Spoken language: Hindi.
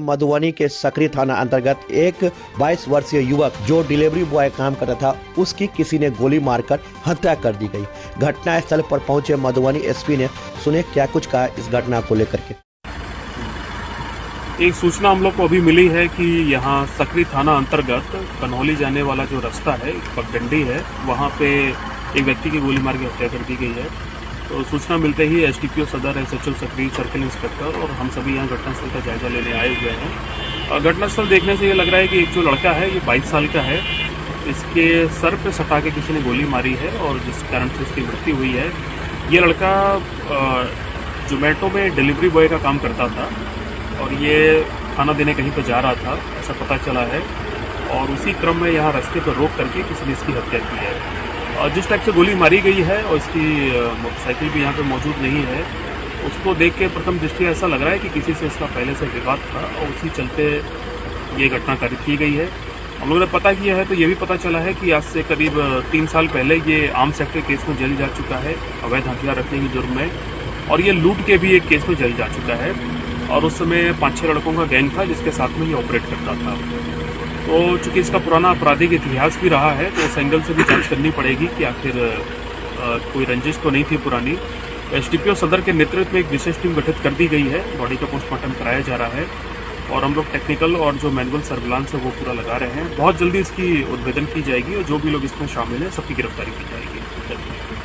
मधुबनी के सकरी थाना अंतर्गत एक 22 वर्षीय युवक जो डिलीवरी बॉय काम करता था, उसकी किसी ने गोली मारकर हत्या कर दी गई। घटनास्थल पर पहुंचे मधुबनी एसपी ने सुने क्या कुछ कहा इस घटना को लेकर के। एक सूचना हम लोग को अभी मिली है कि यहाँ सकरी थाना अंतर्गत कन्हौली जाने वाला जो रास्ता है, पगडंडी है, वहाँ पे एक व्यक्ति की गोली मार के हत्या कर दी गई है। तो सूचना मिलते ही एसडीपीओ सदर, एसएचओ सकरी, सर्किल इंस्पेक्टर और हम सभी यहाँ घटनास्थल का जायजा लेने आए हुए हैं। और घटनास्थल देखने से ये लग रहा है कि एक जो लड़का है ये 22 साल का है, इसके सर पे सटा के किसी ने गोली मारी है और जिस कारण से इसकी मृत्यु हुई है। ये लड़का जोमेटो में डिलीवरी बॉय का काम करता था और ये खाना देने कहीं पर जा रहा था, ऐसा पता चला है। और उसी क्रम में यहाँ रास्ते पर रोक करके किसी ने इसकी हत्या की है। और जिस टाइप से गोली मारी गई है और इसकी मोटरसाइकिल भी यहाँ पे मौजूद नहीं है, उसको देख के प्रथम दृष्टि ऐसा लग रहा है कि किसी से इसका पहले से विवाद था और उसी चलते ये घटना कारित की गई है। हम लोगों ने पता किया है तो ये भी पता चला है कि आज से करीब 3 साल पहले ये आर्म्स एक्ट के केस में जेल जा चुका है, अवैध हथियार रखने की जुर्म में, और ये लूट के भी एक केस में जेल जा चुका है। और उस समय 5-6 लड़कों का गैंग था जिसके साथ में ये ऑपरेट करता था। तो चूंकि इसका पुराना आपराधिक इतिहास भी रहा है तो उस एंगल से भी जांच करनी पड़ेगी कि आखिर कोई रंजिश तो नहीं थी पुरानी। एसडीपीओ सदर के नेतृत्व में एक विशेष टीम गठित कर दी गई है, बॉडी का पोस्टमार्टम कराया जा रहा है और हम लोग टेक्निकल और जो मैनुअल सर्विलांस है वो पूरा लगा रहे हैं। बहुत जल्दी इसकी उद्भेदन की जाएगी और जो भी लोग इसमें शामिल हैं सबकी गिरफ्तारी की जाएगी।